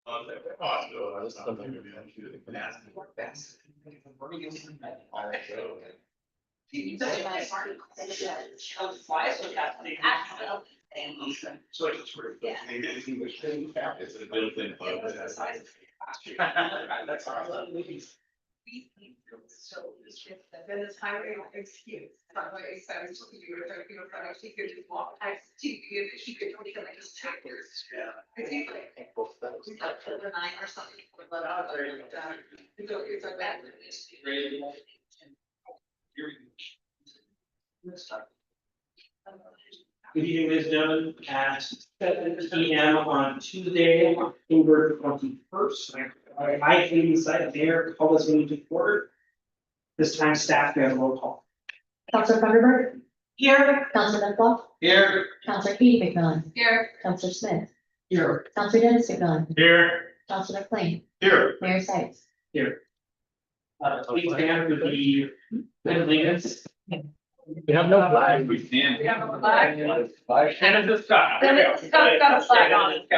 So it's true. Yeah. It's a built-in bug. That's Then it's highway excuse. Highway expense to you, or people from actually could just walk past to you, if she could only like just check yours. I think like. We got to the 9 or something. But it's a bad. Good evening, ladies and gentlemen, at 7 p.m. on Tuesday, October 21st. I came inside there, call this meeting to order. This time staff, we have a roll call. Counselor Thunderbird. Here. Counselor Dunlop. Here. Counselor Katie McMillan. Here. Counselor Smith. Here. Counselor Dennis McMillan. Here. Counselor McLean. Here. Mayor Sykes. Please stand for the allegiance. We have no flag. We can. We have a flag. And it's got. Then it's got a flag on it.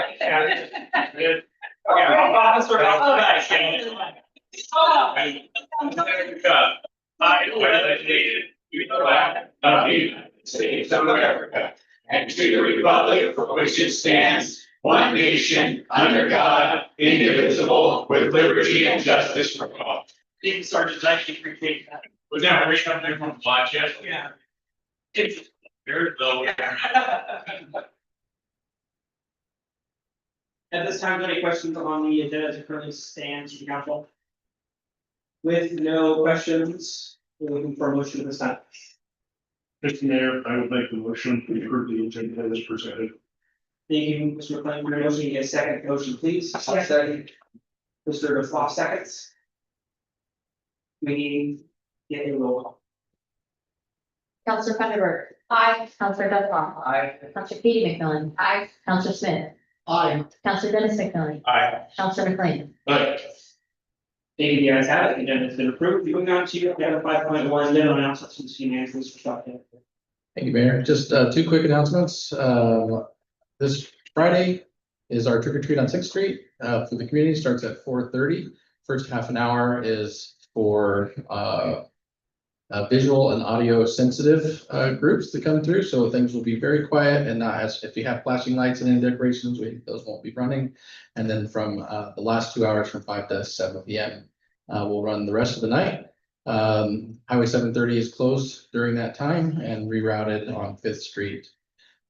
Good. Okay, officer, I pledge allegiance to the flag of the United States of America and to the republic for which it stands, one nation, under God, indivisible, with liberty and justice for all. Team Sergeant, I appreciate that. Was that where something from Bloodshed? Yeah. It's very low. At this time, any questions on the agenda as it currently stands from council? With no questions, we're looking for a motion at this time. Mr. Mayor, I would make the motion to approve the agenda as presented. Thank you, Mr. McLean, for your motion. You get a second motion, please. Second. Mr. DeFloss seconds. We need to get a roll call. Counselor Thunderbird. Aye. Counselor Dunlop. Aye. Counselor Katie McMillan. Aye. Counselor Smith. Aye. Counselor Dennis McMillan. Aye. Counselor McLean. Aye. Thank you, the ayes have it, the agenda has been approved. Moving on to agenda 5.1, general announcements from the city manager, Mr. Stockton. Thank you, Mayor. Just two quick announcements. This Friday is our trick or treat on 6th Street for the community. Starts at 4:30. First half an hour is for visual and audio sensitive groups to come through. So things will be very quiet and not as if you have flashing lights and any decorations, those won't be running. And then from the last 2 hours from 5 to 7 p.m. We'll run the rest of the night. Highway 730 is closed during that time and rerouted on 5th Street.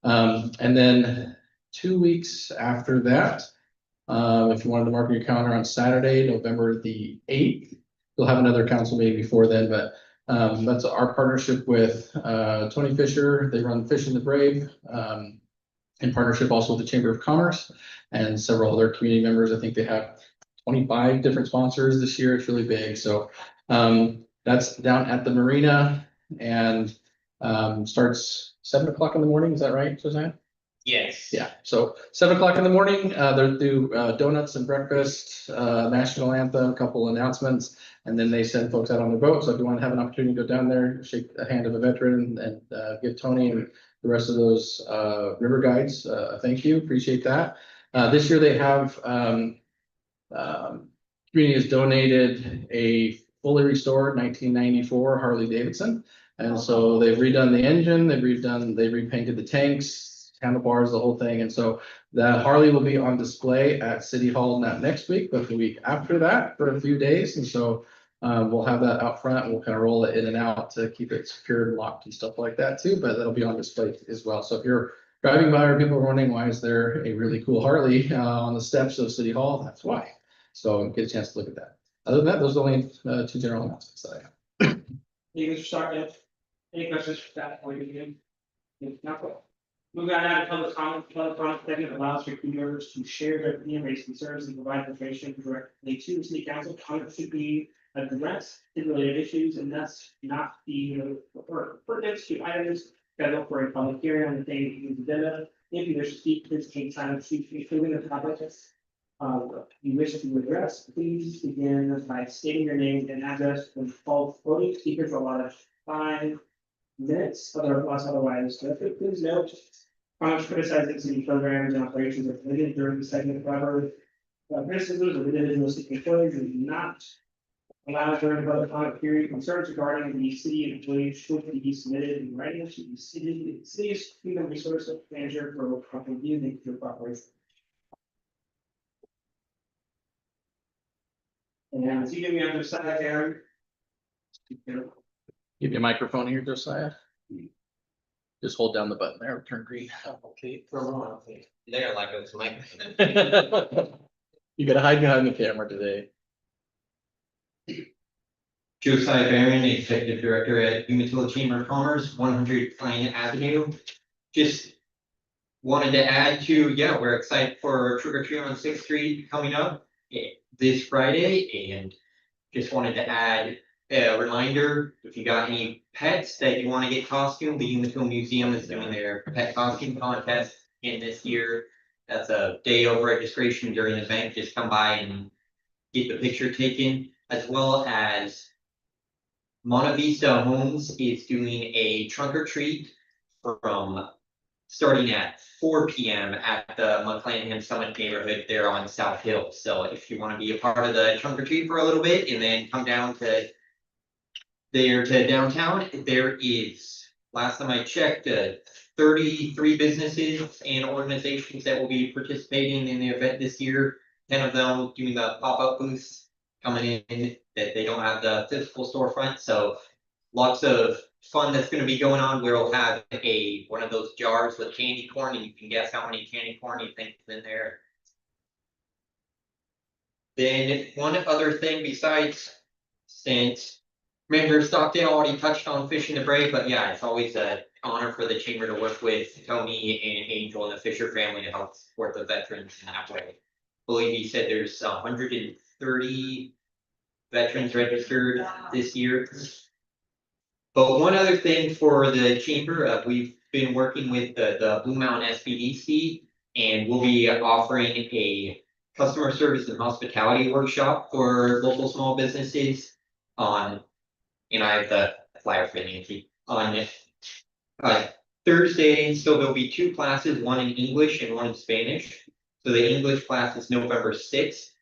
And then 2 weeks after that, if you wanted to mark your calendar on Saturday, November the 8th, we'll have another council meeting before then, but that's our partnership with Tony Fisher. They run Fish and the Brave in partnership also with the Chamber of Commerce and several other community members. I think they have 25 different sponsors this year. It's really big. So that's down at the marina and starts 7 o'clock in the morning. Is that right, Suzanne? Yes. Yeah, so 7 o'clock in the morning, they'll do donuts and breakfast, national anthem, a couple announcements, and then they send folks out on their boat. So if you want to have an opportunity to go down there, shake the hand of a veteran and give Tony and the rest of those river guides a thank you, appreciate that. This year they have, community has donated a fully restored 1994 Harley Davidson. And so they've redone the engine, they repainted the tanks, handlebars, the whole thing. And so the Harley will be on display at City Hall, not next week, but the week after that for a few days. And so we'll have that out front. We'll kind of roll it in and out to keep it secured and locked and stuff like that too, but that'll be on display as well. So if you're driving by or people are wondering why is there a really cool Harley on the steps of City Hall, that's why. So get a chance to look at that. Other than that, those are the only two general announcements that I have. Thank you, Mr. Stockton. Any questions for staff before you begin? Not cool. Moving on now to public comment. Public comment segment allows for community members to share their opinion, raise concerns, and provide information directly to the city council. Comment should be addressed in related issues and thus not be pertinent to items scheduled for a public hearing on the same agenda. If you wish to speak, please take time to speak, including the topics you wish to address. Please begin by stating your name and address when called. Voting speakers are allotted 5 minutes, otherwise, please note, comments criticizing city programs and operations are permitted during the segment. However, Criticisms of individuals seeking employees who do not allow during the public comment period concerns regarding the city employees should be submitted in writing to the city's human resource manager for review and your cooperation. And if you give me on the side, Aaron. Give you a microphone here, Josiah. Just hold down the button there, turn green. Okay, for a moment, okay. They're like it's like. You gotta hide behind the camera today. Josiah Barron, Executive Director at Umatilla Chamber of Commerce, 100 Pine Avenue. Just wanted to add to, yeah, we're excited for Trick or Treat on 6th Street coming up this Friday, and just wanted to add a reminder, if you got any pets that you want to get costumed, the Umatilla Museum is doing their pet costume contest in this year. That's a day of registration during the event. Just come by and get the picture taken, as well as Monta Vista Homes is doing a trunk or treat from starting at 4 p.m. at the McClanahan Summit neighborhood there on South Hill. So if you want to be a part of the trunk or treat for a little bit and then come down to downtown, there is, last time I checked, 33 businesses and organizations that will be participating in the event this year. 10 of them doing the pop-up booths coming in that they don't have the physical storefront. So lots of fun that's going to be going on. We'll have one of those jars with candy corn, and you can guess how many candy corn you think is in there. Then one other thing besides, since Member Stockdale already touched on Fishing the Brave, but yeah, it's always an honor for the chamber to work with Tony and Angel and the Fisher family to help support the veterans in that way. I believe he said there's 130 veterans registered this year. But one other thing for the chamber, we've been working with the Blue Mountain SBDC, and we'll be offering a customer service and hospitality workshop for local small businesses on, and I have the flyer for Nancy, on Thursday. So there'll be 2 classes, one in English and one in Spanish. So the English class is November 6th.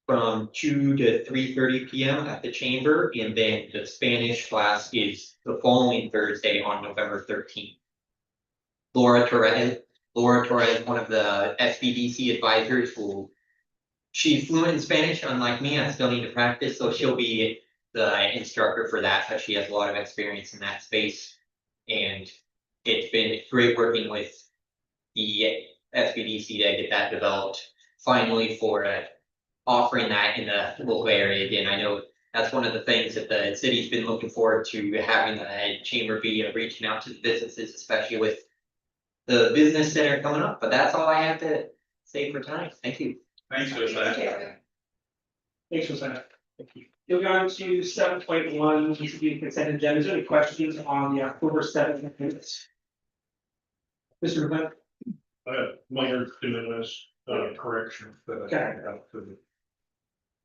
From 2 to 3:30 p.m. at the chamber, and then the Spanish class is the following Thursday on November 13th. Laura Torres, one of the SBDC advisors, she's fluent in Spanish, unlike me. I still need to practice, so she'll be the instructor for that, but she has a lot of experience in that space. And it's been great working with the SBDC to get that developed finally for offering that in the local area. Again, I know that's one of the things that the city's been looking forward to, having the chamber be reaching out to the businesses, especially with the business center coming up. But that's all I have to say for tonight. Thank you. Thanks, Josiah. Thanks for that. Thank you. You'll go on to 7.1, which will be consent agenda. Is there any questions on the October 7th minutes? Mr. McLean? Minor de minimis, correction that I Okay. had out to the.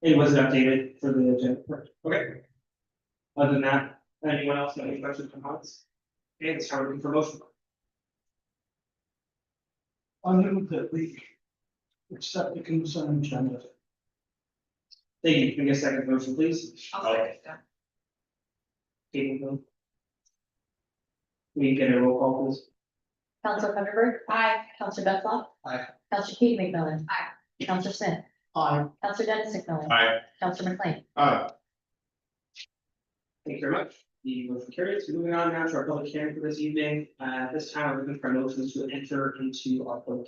It wasn't updated for the agenda. Okay. Other than that, anyone else have any questions or comments? Okay, it's time looking for motion. I move that we accept the consent agenda. Thank you. Can we get a second motion, please? I'll second that. Katie, go. We get a roll call, please. Counselor Thunderbird. Aye. Counselor Bethel. Aye. Counselor Keith McMillan. Aye. Counselor Smith. Aye. Counselor Dennis McMillan. Aye. Counselor McLean. Aye. Thank you very much. The motion carries. Moving on now to our public hearing for this evening. This time we're looking for motions to enter into our public.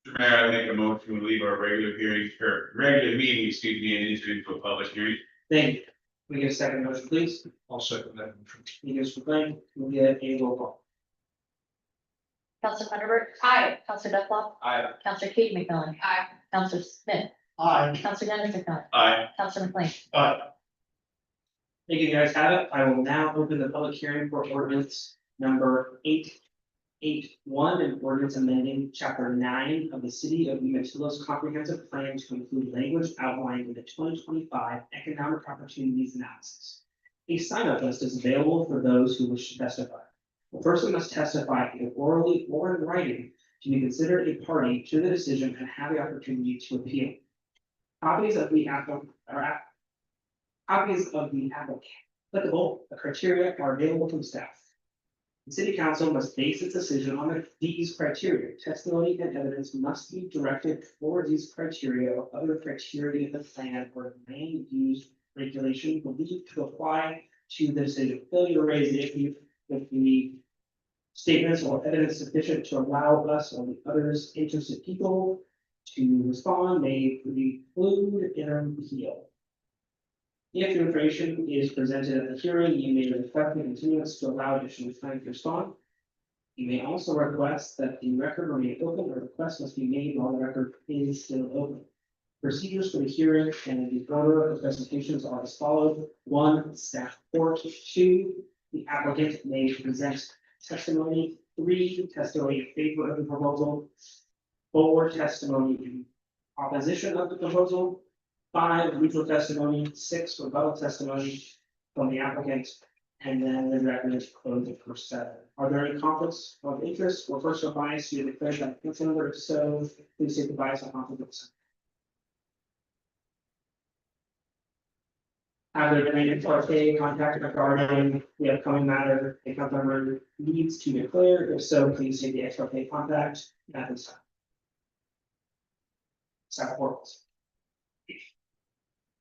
Mr. Mayor, I make a motion to leave our regular meeting, excuse me, and enter into a public hearing. Thank you. Can we get a second motion, please? I'll second that motion. Thank you, Mr. McLean. We'll get a roll call. Counselor Thunderbird. Aye. Counselor Bethel. Aye. Counselor Keith McMillan. Aye. Counselor Smith. Aye. Counselor Dennis McMillan. Aye. Counselor McLean. Aye. Thank you, guys. Have it. I will now open the public hearing for ordinance number 881, an ordinance amending chapter 9 of the City of Umatilla's comprehensive plan to include language outlined in the 2025 economic opportunities analysis. A sign-up list is available for those who wish to testify. The person must testify either orally or in writing to be considered a party to the decision and have the opportunity to appeal. Copies of the applicable criteria are available from staff. The city council must base its decision on these criteria. Testimony and evidence must be directed for these criteria or other criteria in the plan or land use regulation believed to apply to the decision. Failure to raise the issue if the statements or evidence sufficient to allow us or the others interested people to respond may preclude an appeal. If the information is presented at the hearing, you may request a continuance to allow additional time to respond. You may also request that the record remain open, or request must be made while the record is still open. Procedures for the hearing and the order of presentations are as follows. 1, staff report. 2, the applicant may present testimony. 3, testimony in favor of the proposal. 4, testimony in opposition of the proposal. 5, neutral testimony. 6, rebuttal testimony from the applicant. And then the record is closed for 7. Are there any conflicts of interest or personal bias you declare that council member? If so, please state the bias and conflict of interest. Have there been any HRK contacted regarding the upcoming matter a council member needs to declare? If so, please state the HRK contact at this time. Staff reports.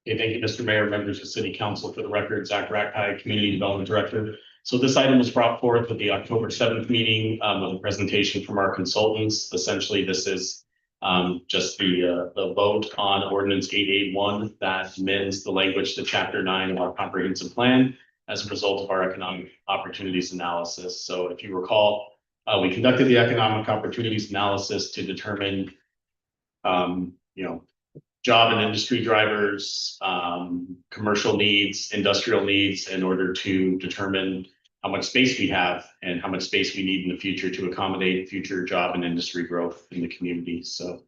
Okay, thank you, Mr. Mayor, members of City Council. For the record, Zach Rackeye, Community Development Director. So this item was brought forth at the October 7th meeting with a presentation from our consultants. Essentially, this is just the vote on ordinance 881 that amends the language to chapter 9 of our comprehensive plan as a result of our economic opportunities analysis. So if you recall, we conducted the economic opportunities analysis to determine job and industry drivers, commercial needs, industrial needs, in order to determine how much space we have and how much space we need in the future to accommodate future job and industry growth in the community. So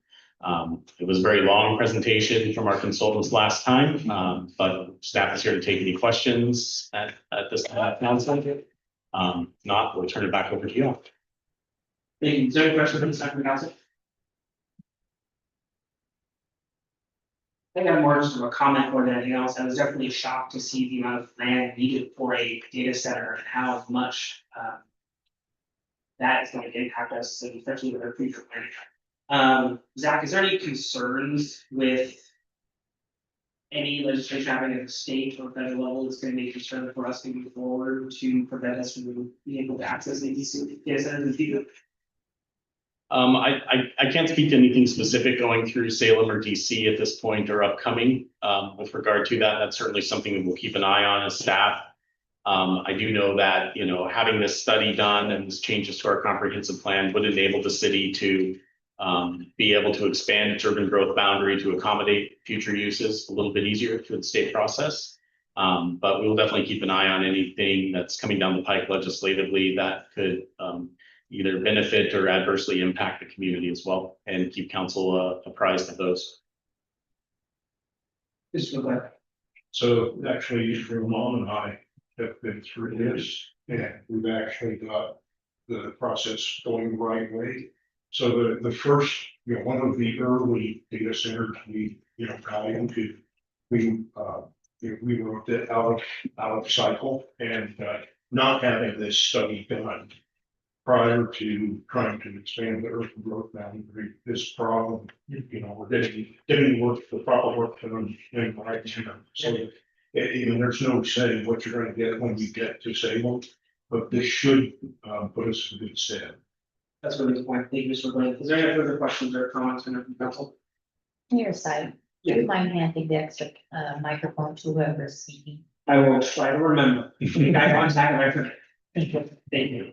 it was a very long presentation from our consultants last time, but staff is here to take any questions at this council. Not, we'll turn it back over to you. Thank you. Is there any questions from the staff and council? I think I'm more just of a comment more than anything else. I was definitely shocked to see the amount of land needed for a data center and how much that is going to impact us, especially with our future planning. Zach, is there any concerns with any legislation happening at the state or federal level that's going to be a concern for us moving forward to prevent us from being able to access these data centers in the future? I can't speak to anything specific going through Salem or DC at this point or upcoming. With regard to that, that's certainly something that we'll keep an eye on as staff. I do know that, having this study done and this changes to our comprehensive plan would enable the city to be able to expand its urban growth boundary to accommodate future uses a little bit easier through the state process. But we will definitely keep an eye on anything that's coming down the pike legislatively that could either benefit or adversely impact the community as well, and keep council apprised of those. So actually, Ramon and I have been through this, and we've actually got the process going the right way. So the first, one of the early data centers we, got into, we wrote it out of cycle, and not having this study done prior to trying to expand the urban growth boundary, this problem, we're getting work, the proper work done in the right time. So, there's no saying what you're gonna get when you get to Salem, but this should put us in good stead. That's really the point. Thank you, Mr. Blaine. Is there any further questions or comments from the council? On your side, do you mind handing the extra microphone to whoever's speaking? I will try to remember. I contact my friend. Thank you.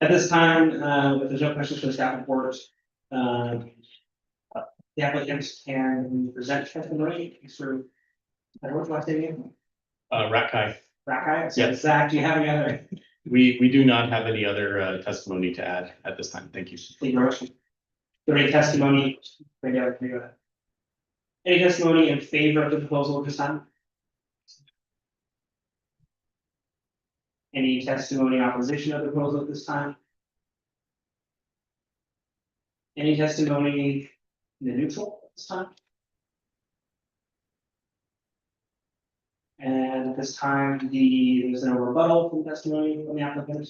At this time, if there's no questions for the staff report, the applicants can present testimony. Mr. What's the last name? Rackeye. Rackeye? Yes. Zach, do you have any other? We do not have any other testimony to add at this time. Thank you. Thank you very much. Is there any testimony? Maybe I can go ahead. Any testimony in favor of the proposal at this time? Any testimony in opposition of the proposal at this time? Any testimony in the neutral this time? And at this time, there's no rebuttal from testimony from the applicant.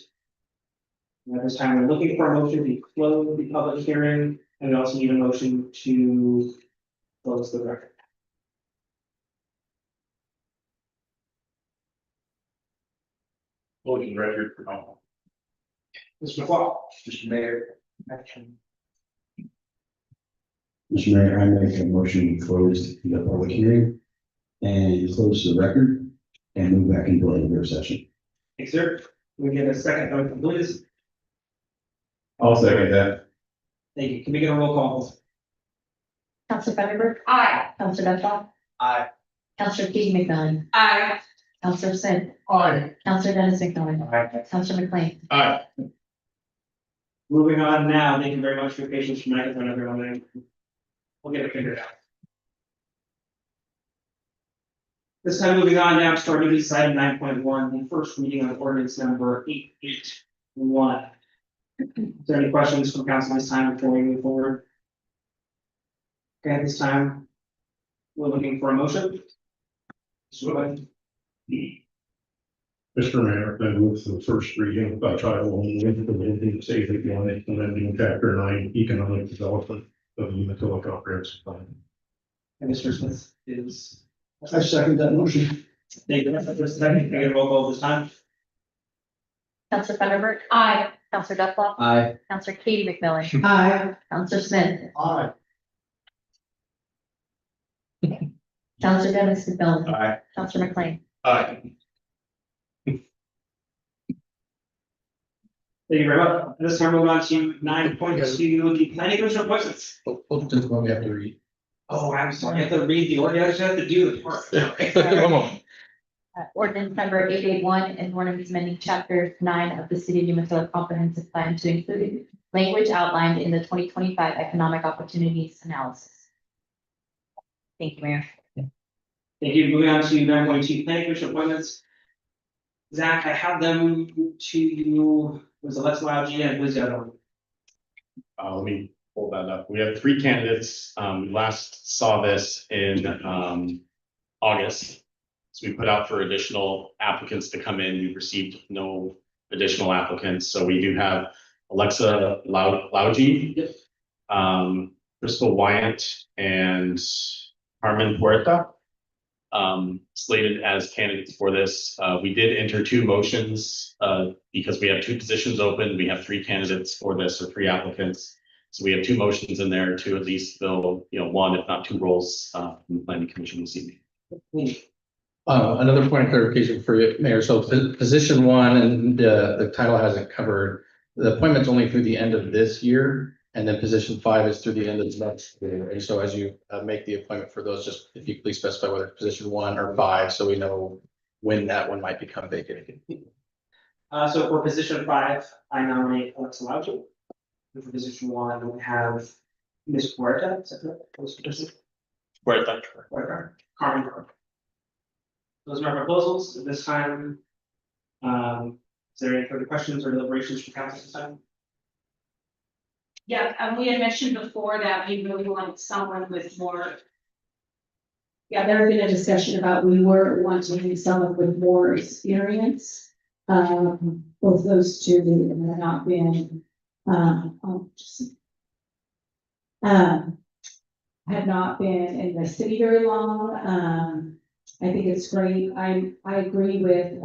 And at this time, we're looking for a motion to close the public hearing, and we also need a motion to close the record. Closing record for Mr. McLaughlin. Mr. Mayor. Action. Mr. Mayor, I make a motion to close the public hearing and close the record and move back into regular session. Thanks, sir. Can we get a second vote, please? I'll second that. Thank you. Can we get a roll call? Counselor Thunderbird, Aye. Counselor Duckworth. Aye. Counselor Katie McMillan, Aye. Counselor Smith, Aye. Counselor Dennis McMillan, Counselor McLean. Aye. Moving on now, thank you very much for your patience tonight, everyone. We'll get it figured out. This time, moving on now to our new business item 9.1, the first reading of ordinance number 881. Is there any questions from council this time before we move forward? Okay, at this time, we're looking for a motion. Mr. Mayor, I move the first reading by title only, the safety one, amending chapter 9, economic development of the Umatilla Comprehensive Plan. And Mr. Smith is. I second that motion. Thank you, Mr. Second, can I get a roll call this time? Counselor Thunderbird, Aye. Counselor Duckworth, Aye. Counselor Katie McMillan, Aye. Counselor Smith, Aye. Counselor Dennis McMillan, Aye. Counselor McLean. Aye. Thank you very much. At this time, we'll move on to 9.2, the planning commission appointments. Just one we have to read. Oh, I'm sorry, I have to read the order, I just have to do the part. One moment. Ordinance number 881 and ordinance amending chapter 9 of the City of Umatilla Comprehensive Plan to include language outlined in the 2025 Economic Opportunities Analysis. Thank you, Mayor. Thank you. Moving on to 9.2, planning commission appointments. Zach, I have them to you, was Alexa Lougy and who's the other one? Let me pull that up. We have three candidates. We last saw this in August. So we put out for additional applicants to come in. We received no additional applicants. So we do have Alexa Lougy, Crystal Wyant, and Carmen Puerta slated as candidates for this. We did enter two motions because we have two positions open. We have three candidates for this, or three applicants. So we have two motions in there to at least fill, one, if not two roles from the planning commission this evening. Another point of clarification for you, Mayor. So position one, and the title hasn't covered. The appointment's only through the end of this year, and then position 5 is through the end of next year. And so as you make the appointment for those, just if you please specify whether it's position 1 or 5, so we know when that one might become vacant. So for position 5, I nominate Alexa Lougy. And for position 1, we have Ms. Puerta, is that correct? What's the position? Puerta. Puerta, Carmen Puerta. Those are our proposals at this time. Is there any further questions or deliberations from council this time? Yeah, and we had mentioned before that we really want someone with more. Yeah, there had been a discussion about we were wanting someone with more experience. Both those two have not been, had not been in the city very long. I think it's great. I agree with,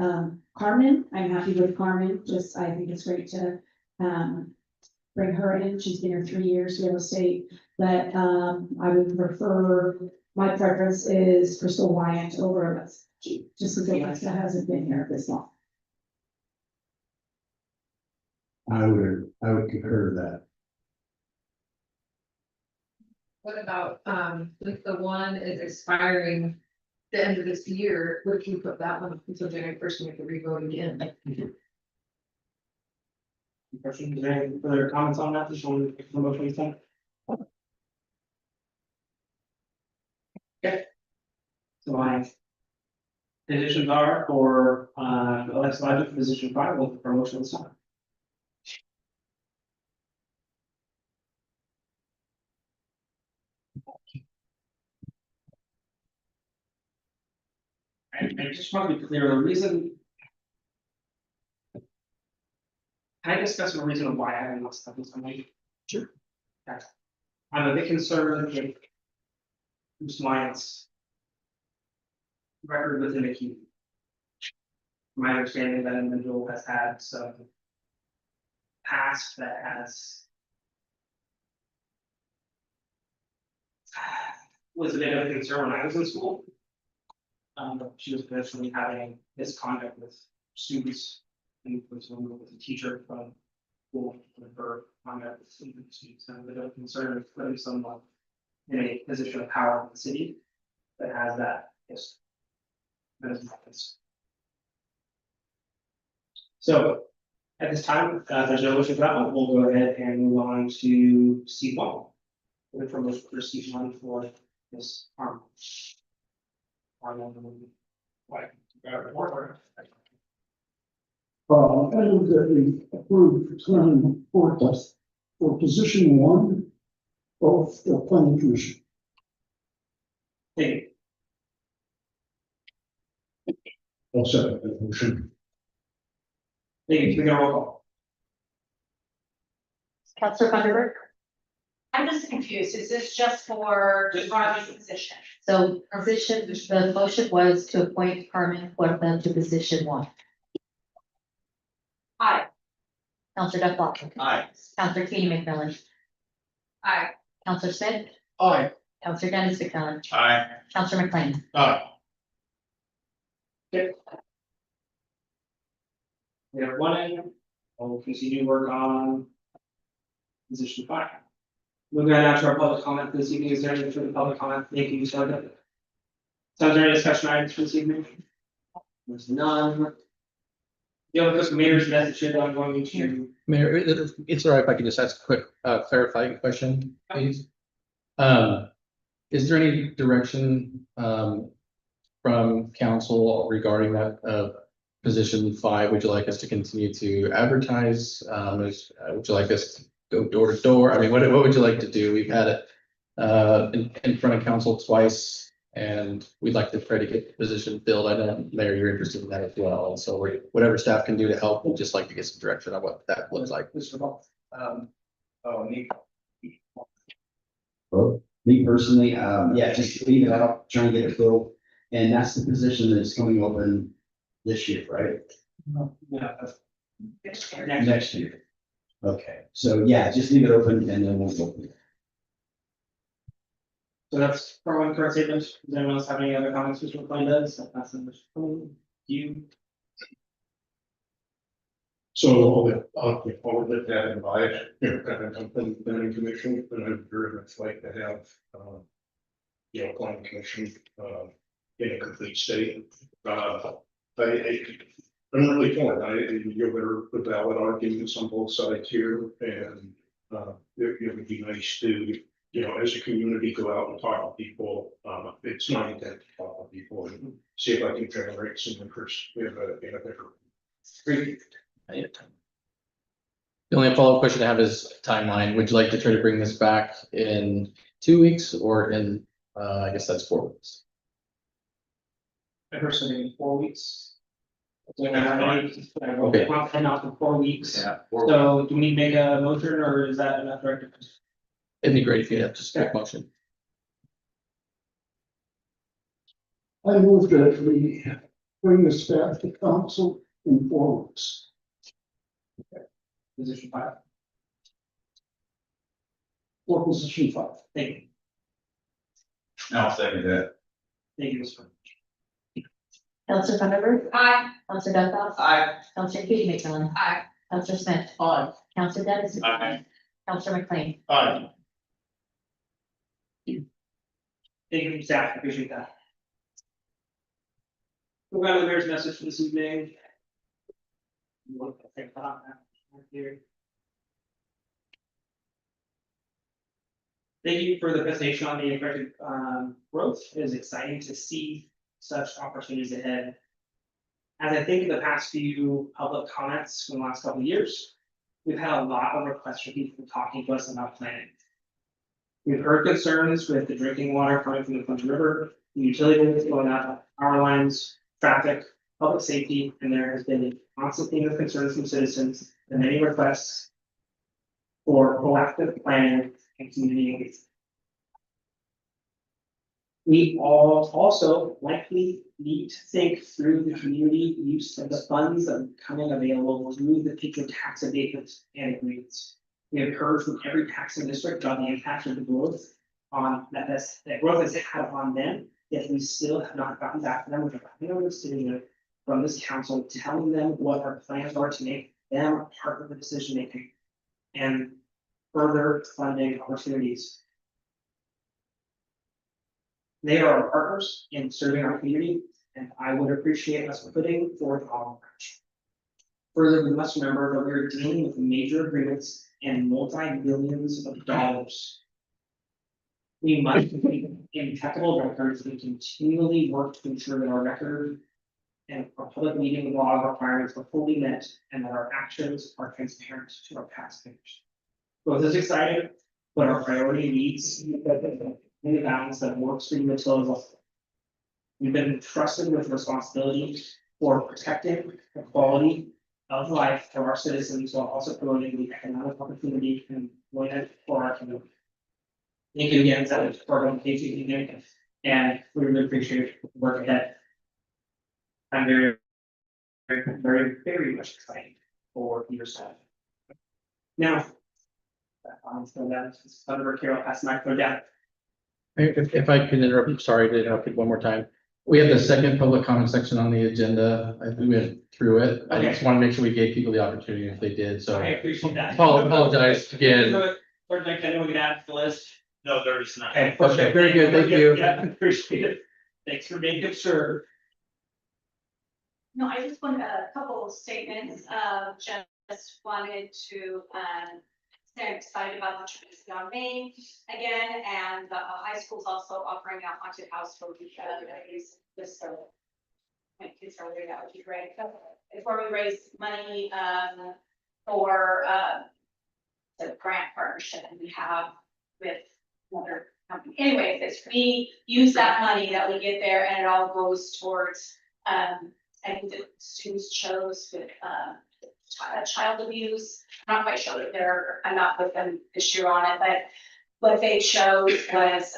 Carmen. I'm happy with Carmen. I think it's great to, bring her in. She's been here 3 years, real estate, but, I would prefer, my preference is Crystal Wyant over Alexa, just because Alexa hasn't been here this long. I would concur to that. What about, if the one is expiring the end of this year, would you put that one until January 1st, we have to re-vote again? Any questions, any further comments on that? Just want to promote anything? Okay. So my positions are for Alexa Lougy, position 5, looking for motion this time. I just want to be clear, the reason. Can I discuss the reason of why I haven't lost this on my? Sure. Okay. I'm a bit concerned with. Bruce Lyons. Record within the community. My understanding that individual has had some. Past that has. Was a bit of a concern when I was in school. She was potentially having misconduct with students. And was with a teacher from school for conduct with students, and a bit of a concern of putting someone. In a position of power in the city. That has that, yes. That is my concern. So, at this time, there's no motion for that one, we'll go ahead and move on to C1. The promotion for C1 for this arm. I move that we approve Clement Portas for position one of the planning commission. Thank you. I'll second that motion. Thank you, can we get a roll call? Counselor Thunderbird. I'm just confused, is this just for Rodney's position? So position, the motion was to appoint Carmen Puerta to position 1. Aye. Counselor Duff. Aye. Counselor Katie McMillan. Aye. Counselor Smith. Aye. Counselor Dennis McMillan. Aye. Counselor McLean. Aye. We have one item, we'll continue to work on. Position 5. Moving on now to our public comment this evening, is there any further public comment? Thank you, Mr. So is there any discussion items for this evening? There's none. The other mayor's message that I'm going to. Mayor, it's all right if I could just ask a quick clarifying question, please. Is there any direction from council regarding that position 5? Would you like us to continue to advertise? Would you like us to go door to door? I mean, what would you like to do? We've had it in front of council twice. And we'd like to try to get the position filled. I know, Mayor, you're interested in that as well. And so whatever staff can do to help, we'd just like to get some direction on what that looks like. Well, me personally, yeah, just leave it out, try and get it filled. And that's the position that's coming open this year, right? Yeah. Next year. Okay, so yeah, just leave it open and then we'll go. So that's for one current statement. Does anyone else have any other comments? Mr. McLean does. That's in you. So I'll let that invite, from the planning commission, but I'd very much like to have, planning commission, in a complete state. I'm really torn. There are valid arguments on both sides here, and it would be nice to, as a community, go out and talk to people. It's my intent to talk to people and see if I can generate some interest in a bigger. Great. The only follow-up question I have is timeline. Would you like to try to bring this back in 2 weeks or in, I guess that's 4 weeks? I personally in 4 weeks. Okay. And not for 4 weeks. Yeah. So do we need to make a motion or is that enough directive? It'd be great if you had just a quick motion. I move that we bring this back to council in 4 weeks. Position 5. For position 5. Thank you. I'll second that. Thank you, Mr. Counselor Thunderbird. Aye. Counselor Duff. Aye. Counselor Katie McMillan. Aye. Counselor Smith. Aye. Counselor Dennis. Aye. Counselor McLean. Aye. Thank you, staff. Appreciate that. We've got the mayor's message for this evening. Thank you for the presentation on the effective growth. It is exciting to see such opportunities ahead. As I think in the past few public comments from the last couple of years, we've had a lot of requests from people talking to us about planning. We've heard concerns with the drinking water coming from the Clinton River, the utility lines going out, power lines, traffic, public safety, and there has been a constant theme of concerns from citizens and many requests for proactive planning and community engagement. We all also likely need to think through the community use of the funds that are becoming available through the future tax abatements and agreements. We have heard from every taxing district about the impact of the growth on that growth has had on them, yet we still have not gotten back to them with a final decision from this council telling them what our plans are to make them part of the decision making and further funding opportunities. They are our partners in serving our community, and I would appreciate us putting forth our approach. Further, we must remember that we are dealing with major agreements and multi-billions of dollars. We must keep impeccable records and continually work to ensure that our record and our public meeting law requirements are fully met and that our actions are transparent to our taxpayers. Both is exciting, but our priority needs in the balance that works for Umatilla. We've been entrusted with responsibility for protecting the quality of life for our citizens while also promoting the economic opportunity and employment for our community. Thank you again, that is part of KTV, and we really appreciate the work ahead. I'm very much excited for your staff. Now. Senator Carol, pass the microphone down. If I can interrupt, sorry to interrupt you one more time. We have the second public comment section on the agenda. I think we went through it. I just want to make sure we gave people the opportunity if they did, so. I appreciate that. Apologize again. Or like, I know we can add to the list. No, there is not. Okay, Okay, very good, thank you. Yeah, appreciate it. Thanks for making sure. No, I just want a couple of statements, just wanted to, say I'm excited about the trips on Main again, and the high school's also offering a haunted house for each other, this, so. My kids are there, that would be great, before we raise money, for, the grant partnership that we have with another company. Anyways, it's we use that money that we get there and it all goes towards, I think the students chose with, child abuse. I'm not quite sure that I'm not with them this year on it, but what they chose was,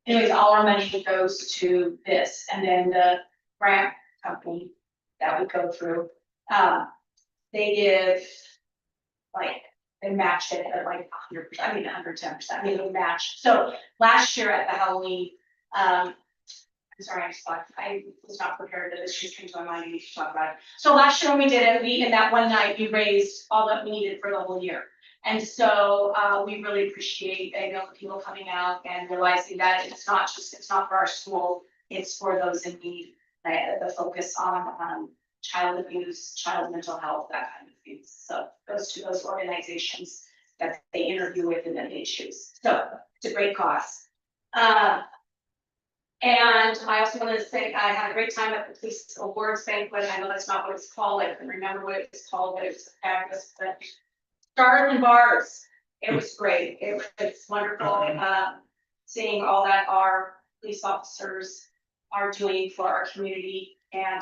anyways, all our money goes to this, and then the grant company that we go through, they give, like, they match it at like 100%, I mean 110%, I mean they match. So last year at the Halloween, I'm sorry, I was not prepared, that this just came to my mind, we need to talk about it. So last year when we did it, in that one night, we raised all that we needed for the whole year. And so we really appreciate, the people coming out and realizing that it's not for our school, it's for those in need. The focus on child abuse, child mental health, that kind of things. So goes to those organizations that they interview with and then they choose. So it's a great cause. And I also wanted to say, I had a great time at the police awards banquet. I know that's not what it's called. I can remember what it was called, but it was fabulous. But stars and bars, it was great. It was wonderful. Seeing all that our police officers are doing for our community and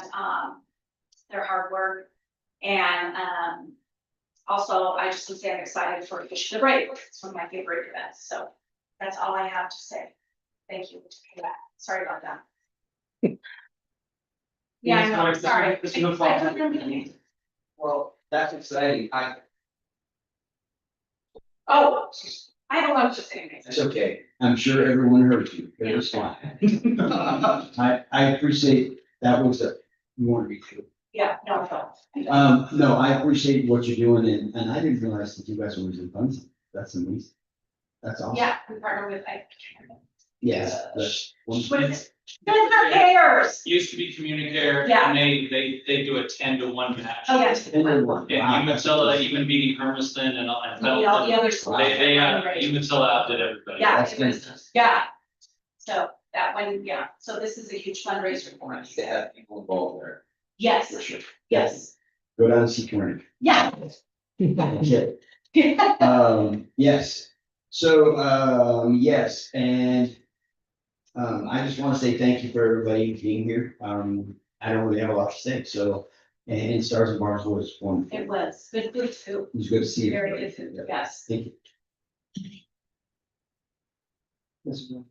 their hard work. And also, I just want to say I'm excited for Fish the Brave. It's one of my favorite events. So that's all I have to say. Thank you for that. Sorry about that. Yeah, I know, sorry. Well, that's exciting. Oh, I have a lot to say. That's okay. I'm sure everyone heard you. It was fine. I appreciate, that was you want to be true. Yeah, no, No, I appreciate what you're doing and I didn't realize that you guys were using funds. That's amazing. That's awesome. yeah, we partner with, Yes. That's what is it? Good for payers. Used to be Communicare. Yeah. And they do a 10-to-1 match. Oh, yes. And Umatilla, even beating Hermiston and all. All the other schools. Umatilla outdid everybody. Yeah, That's it was, yeah. So that one, yeah, so this is a huge fundraiser for us. to have people involved there, Yes, for sure. yes, Go down and see Corning. yeah. Okay. Yes. So, yes, and I just want to say thank you for everybody being here. I don't really have a lot to say, so, and Stars and Bars was wonderful. It was good food too. It was good to see you. Very good food, yes. Thank you.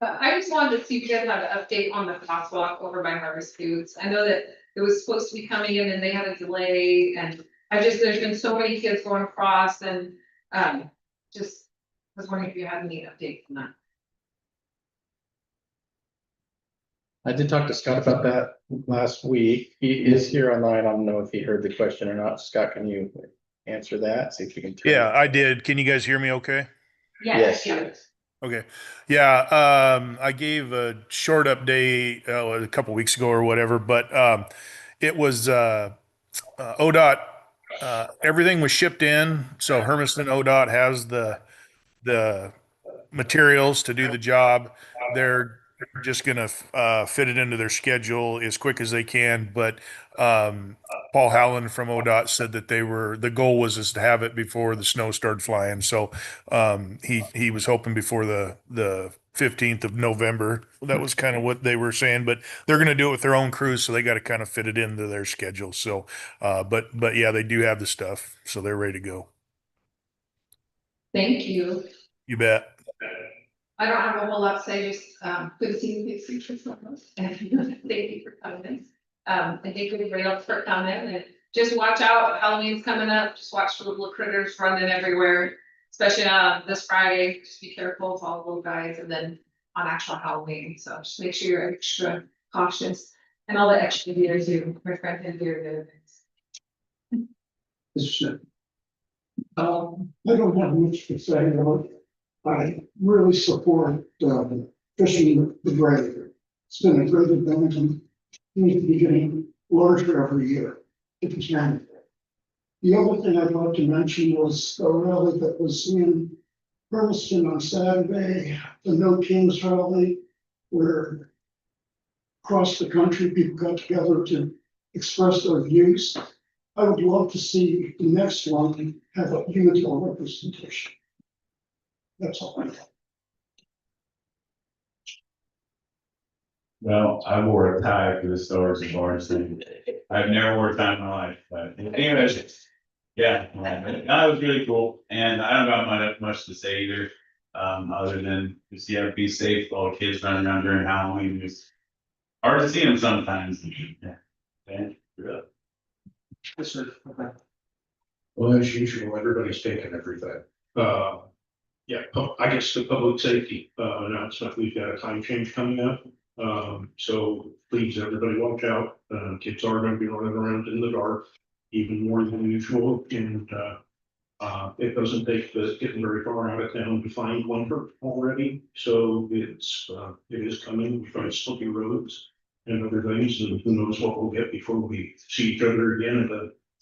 I just wanted to see if you guys had an update on the crosswalk over by Harvest Foods. I know that it was supposed to be coming in and they had a delay and there's been so many kids going across and, just was wondering if you had any updates on that. I did talk to Scott about that last week. He is here online. I don't know if he heard the question or not. Scott, can you answer that? See if you can. Yeah, I did. Can you guys hear me okay? Yes. Okay. Yeah, I gave a short update a couple weeks ago or whatever, but it was ODOT. Everything was shipped in, so Hermiston ODOT has the materials to do the job. They're just gonna fit it into their schedule as quick as they can. But Paul Howland from ODOT said that the goal was to have it before the snow started flying. So he was hoping before the 15th of November. That was kind of what they were saying, but they're going to do it with their own crews, so they got to kind of fit it into their schedule. So, but yeah, they do have the stuff, so they're ready to go. Thank you. You bet. I don't have a whole lot to say, just, good to see you next week. And thank you for coming. And thank you everybody else for coming and just watch out. Halloween's coming up. Just watch for the little critters running everywhere, especially this Friday. Just be careful with all the little guys and then on actual Halloween. So just make sure you're extra cautious and all the extra gear too. My friend had gear there. I don't have much to say about it. I really support, fishing the grave. It's been a great event and needs to be getting larger every year. If it's manageable. The other thing I'd like to mention was a rally that was in Hermiston on Saturday, the No Kings rally, where across the country, people got together to express their views. I would love to see the next one have a Umatilla representation. That's all I have. Well, I wore a tie for the Stars and Bars thing. I've never wore a tie in my life, but anyways. Yeah, it was really cool, and I don't got much to say either, other than just, yeah, be safe, all the kids running around during Halloween, it's hard to see them sometimes. Yeah. Okay, you're up. Well, as usual, everybody's taking everything. Yeah, I guess the public safety announcement, we've got a time change coming up. So please, everybody watch out. Kids are gonna be running around in the dark even more than usual, and it doesn't take the getting very far out of town to find one already. So it is coming. We've got slippy roads and other things, and who knows what we'll get before we see each other again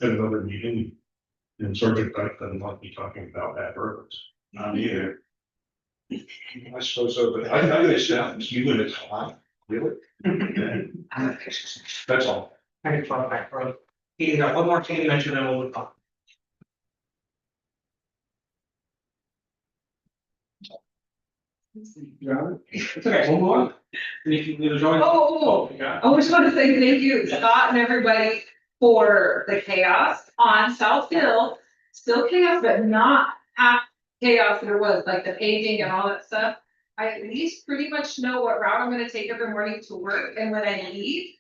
at another meeting. And Sergeant Dyke doesn't want me talking about bad roads. Not either. I suppose so, but I understand you and it's hot, really? That's all. I can talk back, bro. You got one more thing to mention and we'll talk. It's okay, we'll move on. And if you join. I just want to say thank you, Scott and everybody, for the chaos on South Hill. Still chaos, but not half chaos there was, like the paving and all that stuff. I at least pretty much know what route I'm gonna take every morning to work, and when I leave.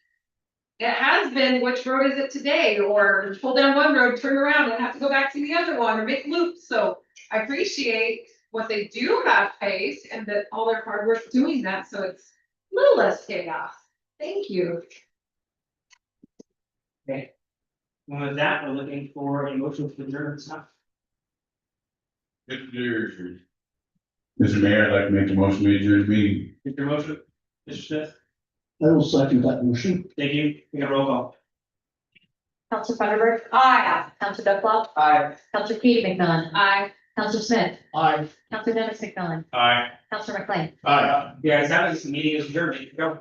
It has been, which road is it today, or pull down one road, turn around and have to go back to the other one, or make loops, so I appreciate. What they do have paved and that all their hard work doing that, so it's a little less chaos. Thank you. Okay. And with that, we're looking for a motion to adjourn stuff. Mr. Mayor, I'd like to make a motion to adjourn the meeting. Is your motion, Mr. Smith? I will second that motion. Thank you. We got a roll call. Counselor Funderburk. Aye. Counselor Ducklow. Aye. Counselor Katie McMillan. Aye. Counselor Smith. Aye. Counselor Dennis McMillan. Aye. Counselor McLean. Aye. Yeah, that is the meeting is adjourned. Go.